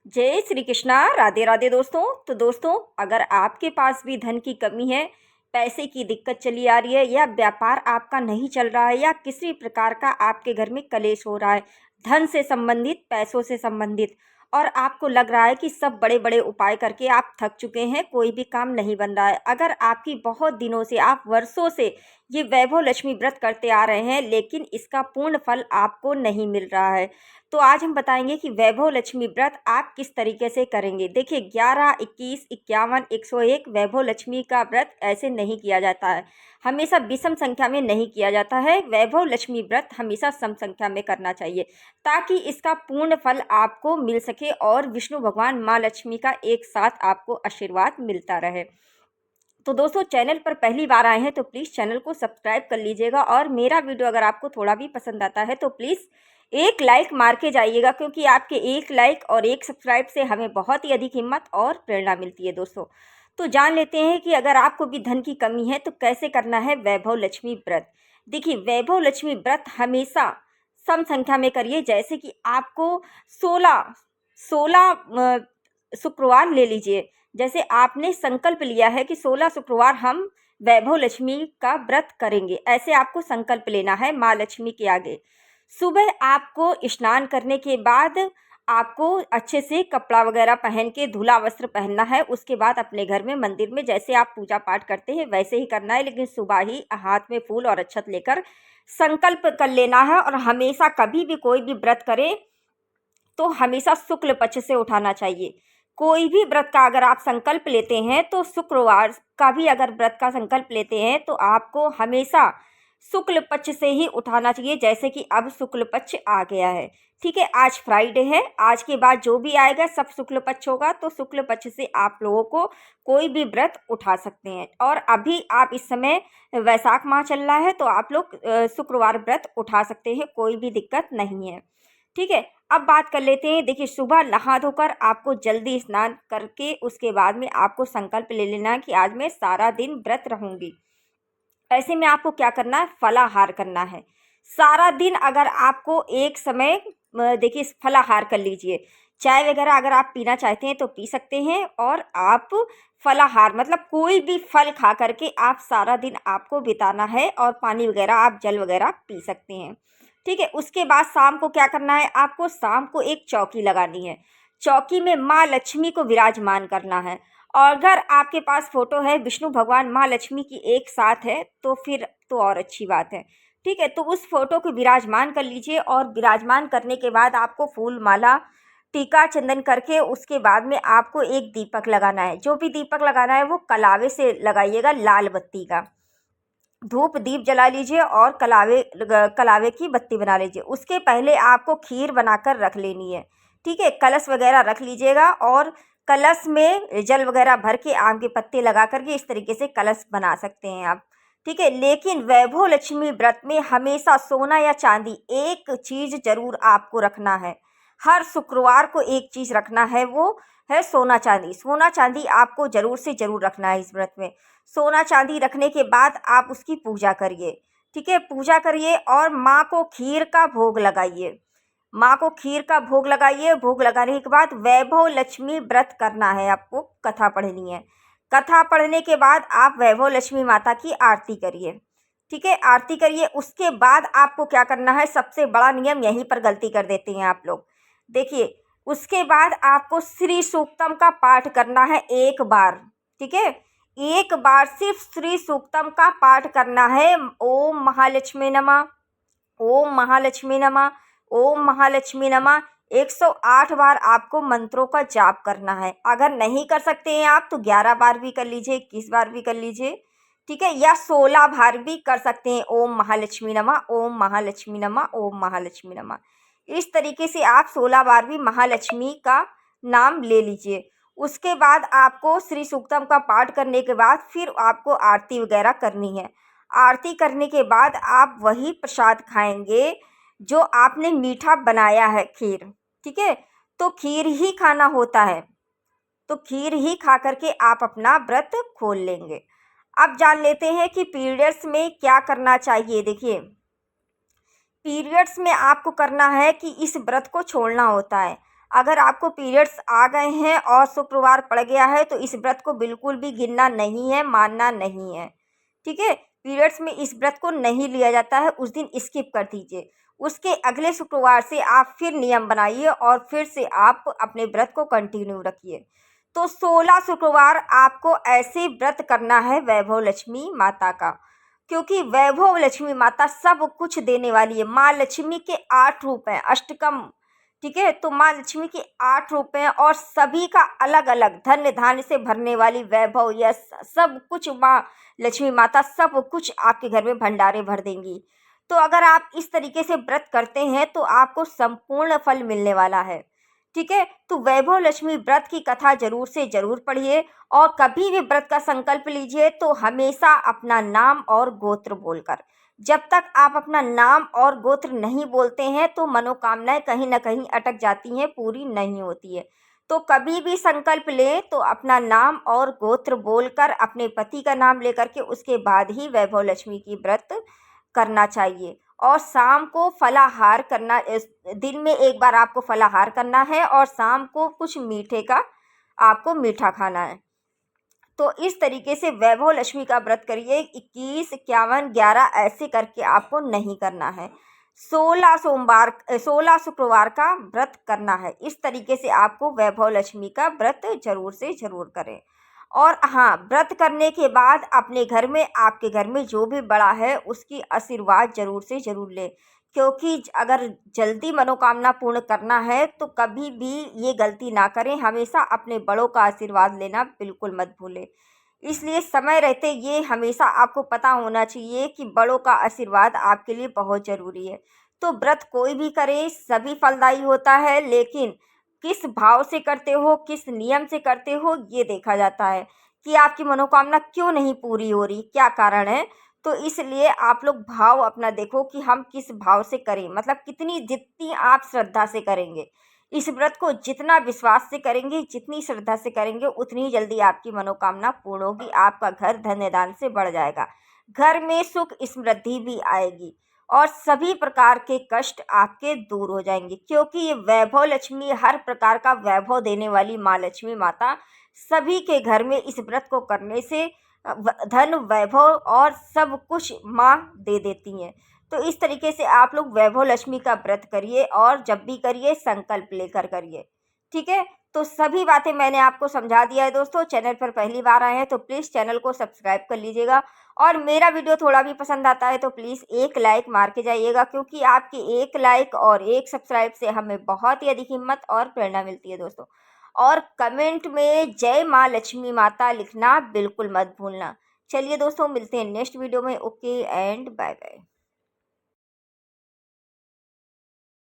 जय श्री कृष्णा। राधे राधे दोस्तों। तो दोस्तों, अगर आपके पास भी धन की कमी है, पैसे की दिक्कत चली आ रही है, या व्यापार आपका नहीं चल रहा है, या किसी प्रकार का आपके घर में कलेश हो रहा है धन से संबंधित, पैसों से संबंधित, और आपको लग रहा है कि सब बड़े बड़े उपाय करके आप थक चुके हैं, कोई भी काम नहीं बन रहा है। अगर आपकी बहुत दिनों से, आप वर्षों से ये वैभव लक्ष्मी व्रत करते आ रहे हैं, लेकिन इसका पूर्ण फल आपको नहीं मिल रहा है, तो आज हम बताएंगे कि वैभव लक्ष्मी व्रत आप किस तरीके से करेंगे। देखिए, 11, 21, 51, 101 वैभव लक्ष्मी का व्रत ऐसे नहीं किया जाता है, हमेशा विषम संख्या में नहीं किया जाता है। वैभव लक्ष्मी व्रत हमेशा सम संख्या में करना चाहिए, ताकि इसका पूर्ण फल आपको मिल सके और विष्णु भगवान माँ लक्ष्मी का एक साथ आपको आशीर्वाद मिलता रहे। तो दोस्तों, चैनल पर पहली बार आए हैं तो प्लीज़ चैनल को सब्सक्राइब कर लीजिएगा, और मेरा वीडियो अगर आपको थोड़ा भी पसंद आता है तो प्लीज़ एक लाइक मार के जाइएगा, क्योंकि आपके एक लाइक और एक सब्सक्राइब से हमें बहुत ही अधिक हिम्मत और प्रेरणा मिलती है दोस्तों। तो जान लेते हैं कि अगर आपको भी धन की कमी है तो कैसे करना है वैभव लक्ष्मी व्रत। देखिए, वैभव लक्ष्मी व्रत हमेशा सम संख्या में करिए। जैसे कि आपको 16 16 शुक्रवार ले लीजिए। जैसे आपने संकल्प लिया है कि 16 शुक्रवार हम वैभव लक्ष्मी का व्रत करेंगे, ऐसे आपको संकल्प लेना है माँ लक्ष्मी के आगे। सुबह आपको स्नान करने के बाद आपको अच्छे से कपड़ा वगैरह पहन के, धुला वस्त्र पहनना है। उसके बाद अपने घर में, मंदिर में जैसे आप पूजा पाठ करते हैं वैसे ही करना है, लेकिन सुबह ही हाथ में फूल और अक्षत लेकर संकल्प कर लेना है। और हमेशा कभी भी कोई भी व्रत करे तो हमेशा शुक्ल पक्ष से उठाना चाहिए। कोई भी व्रत का अगर आप संकल्प लेते हैं तो शुक्रवार का भी अगर व्रत का संकल्प लेते हैं तो आपको हमेशा शुक्ल पक्ष से ही उठाना चाहिए। जैसे कि अब शुक्ल पक्ष आ गया है, ठीक है, आज फ्राइडे है, आज के बाद जो भी आएगा सब शुक्ल पक्ष होगा, तो शुक्ल पक्ष से आप लोगों को कोई भी व्रत उठा सकते हैं। और अभी आप इस समय वैशाख माह चल रहा है तो आप लोग शुक्रवार व्रत उठा सकते हैं, कोई भी दिक्कत नहीं है, ठीक है। अब बात कर लेते हैं। देखिए, सुबह नहा धोकर आपको जल्दी स्नान करके उसके बाद में आपको संकल्प ले लेना है कि आज मैं सारा दिन व्रत रहूंगी। ऐसे में आपको क्या करना है, फलाहार करना है सारा दिन। अगर आपको एक समय देखिए, फलाहार कर लीजिए। चाय वगैरह अगर आप पीना चाहते हैं तो पी सकते हैं, और आप फलाहार मतलब कोई भी फल खा करके आप सारा दिन आपको बिताना है, और पानी वगैरह, आप जल वगैरह पी सकते हैं, ठीक है। उसके बाद शाम को क्या करना है, आपको शाम को एक चौकी लगानी है। चौकी में माँ लक्ष्मी को विराजमान करना है, और अगर आपके पास फोटो है विष्णु भगवान माँ लक्ष्मी की एक साथ है तो फिर तो और अच्छी बात है, ठीक है। तो उस फोटो को विराजमान कर लीजिए, और विराजमान करने के बाद आपको फूल माला, टीका, चंदन करके उसके बाद में आपको एक दीपक लगाना है। जो भी दीपक लगाना है वो कलावे से लगाइएगा, लाल बत्ती का। धूप दीप जला लीजिए और कलावे की बत्ती बना लीजिए। उसके पहले आपको खीर बनाकर रख लेनी है, ठीक है। कलश वगैरह रख लीजिएगा, और कलश में जल वगैरह भर के, आम के पत्ते लगा करके इस तरीके से कलश बना सकते हैं आप, ठीक है। लेकिन वैभव लक्ष्मी व्रत में हमेशा सोना या चांदी एक चीज़ जरूर आपको रखना है। हर शुक्रवार को एक चीज़ रखना है, वो है सोना चांदी। सोना चांदी आपको ज़रूर से ज़रूर रखना है इस व्रत में। सोना चांदी रखने के बाद आप उसकी पूजा करिए, ठीक है। पूजा करिए और माँ को खीर का भोग लगाइए। माँ को खीर का भोग लगाइए। भोग लगाने के बाद वैभव लक्ष्मी व्रत करना है, आपको कथा पढ़नी है। कथा पढ़ने के बाद आप वैभव लक्ष्मी माता की आरती करिए, ठीक है। आरती करिए। उसके बाद आपको क्या करना है, सबसे बड़ा नियम, यहीं पर गलती कर देते हैं आप लोग। देखिए, उसके बाद आपको श्री सूक्तम का पाठ करना है एक बार, ठीक है। एक बार सिर्फ श्री सूक्तम का पाठ करना है। ओम महालक्ष्मी नमः, ओम महालक्ष्मी नमः, ओम महालक्ष्मी नमः। 108 बार आपको मंत्रों का जाप करना है। अगर नहीं कर सकते हैं आप तो 11 बार भी कर लीजिए, 21 बार भी कर लीजिए, ठीक है, या 16 बार भी कर सकते हैं। ओम महालक्ष्मी नमः, ओम महालक्ष्मी नमः, ओम महालक्ष्मी नमः। इस तरीके से आप 16 बार भी महालक्ष्मी का नाम ले लीजिए। उसके बाद आपको श्री सूक्तम का पाठ करने के बाद फिर आपको आरती वगैरह करनी है। आरती करने के बाद आप वही प्रसाद खाएंगे जो आपने मीठा बनाया है, खीर, ठीक है। तो खीर ही खाना होता है, तो खीर ही खा करके आप अपना व्रत खोल लेंगे। अब जान लेते हैं कि पीरियड्स में क्या करना चाहिए। देखिए, पीरियड्स में आपको करना है कि इस व्रत को छोड़ना होता है। अगर आपको पीरियड्स आ गए हैं और शुक्रवार पड़ गया है तो इस व्रत को बिल्कुल भी गिनना नहीं है, मानना नहीं है। ठीक है, पीरियड्स में इस व्रत को नहीं लिया जाता है, उस दिन स्किप कर दीजिए। उसके अगले शुक्रवार से आप फिर नियम बनाइए और फिर से आप अपने व्रत को कंटिन्यू रखिए। तो 16 शुक्रवार आपको ऐसे व्रत करना है वैभव लक्ष्मी माता का, क्योंकि वैभव लक्ष्मी माता सब कुछ देने वाली है। माँ लक्ष्मी के 8 रूप हैं, अष्टकम। ठीक है, तो माँ लक्ष्मी के 8 रूप हैं और सभी का अलग अलग धन्य धान्य से भरने वाली वैभव, यश सब कुछ माँ लक्ष्मी माता सब कुछ आपके घर में भंडारे भर देंगी। तो अगर आप इस तरीके से व्रत करते हैं तो आपको संपूर्ण फल मिलने वाला है। ठीक है, तो वैभव लक्ष्मी व्रत की कथा जरूर से जरूर पढ़िए और कभी भी व्रत का संकल्प लीजिए तो हमेशा अपना नाम और गोत्र बोलकर। जब तक आप अपना नाम और गोत्र नहीं बोलते हैं तो मनोकामनाएं कहीं ना कहीं अटक जाती हैं, पूरी नहीं होती है। तो कभी भी संकल्प लें तो अपना नाम और गोत्र बोलकर, अपने पति का नाम लेकर के उसके बाद ही वैभव लक्ष्मी की व्रत करना चाहिए। और शाम को फलाहार करना, दिन में एक बार आपको फलाहार करना है और शाम को कुछ मीठे का आपको मीठा खाना है। तो इस तरीके से वैभव लक्ष्मी का व्रत करिए। 21, 51, 11 ऐसे करके आपको नहीं करना है। 16 शुक्रवार का व्रत करना है। इस तरीके से आपको वैभव लक्ष्मी का व्रत जरूर से जरूर करें। और हाँ, व्रत करने के बाद अपने घर में, आपके घर में जो भी बड़ा है उसकी आशीर्वाद जरूर से जरूर लें, क्योंकि अगर जल्दी मनोकामना पूर्ण करना है तो कभी भी ये गलती ना करें। हमेशा अपने बड़ों का आशीर्वाद लेना बिल्कुल मत भूलें। इसलिए समय रहते ये हमेशा आपको पता होना चाहिए कि बड़ों का आशीर्वाद आपके लिए बहुत ज़रूरी है। तो व्रत कोई भी करे सभी फलदायी होता है, लेकिन किस भाव से करते हो, किस नियम से करते हो, ये देखा जाता है कि आपकी मनोकामना क्यों नहीं पूरी हो रही, क्या कारण है। तो इसलिए आप लोग भाव अपना देखो कि हम किस भाव से करें, मतलब जितनी आप श्रद्धा से करेंगे इस व्रत को, जितना विश्वास से करेंगे, जितनी श्रद्धा से करेंगे, उतनी ही जल्दी आपकी मनोकामना पूर्ण होगी। आपका घर धन्य दान से बढ़ जाएगा, घर में सुख समृद्धि भी आएगी और सभी प्रकार के कष्ट आपके दूर हो जाएंगे, क्योंकि ये वैभव लक्ष्मी, हर प्रकार का वैभव देने वाली माँ लक्ष्मी माता सभी के घर में इस व्रत को करने से धन, वैभव और सब कुछ माँ दे देती हैं। तो इस तरीके से आप लोग वैभव लक्ष्मी का व्रत करिए और जब भी करिए संकल्प लेकर करिए। ठीक है, तो सभी बातें मैंने आपको समझा दिया है। दोस्तों, चैनल पर पहली बार आए हैं तो प्लीज़ चैनल को सब्सक्राइब कर लीजिएगा और मेरा वीडियो थोड़ा भी पसंद आता है तो प्लीज़ एक लाइक मार के जाइएगा, क्योंकि आपकी एक लाइक और एक सब्सक्राइब से हमें बहुत ही अधिक हिम्मत और प्रेरणा मिलती है दोस्तों। और कमेंट में जय माँ लक्ष्मी माता लिखना बिल्कुल मत भूलना। चलिए दोस्तों, मिलते हैं नेक्स्ट वीडियो में। Okay and bye bye.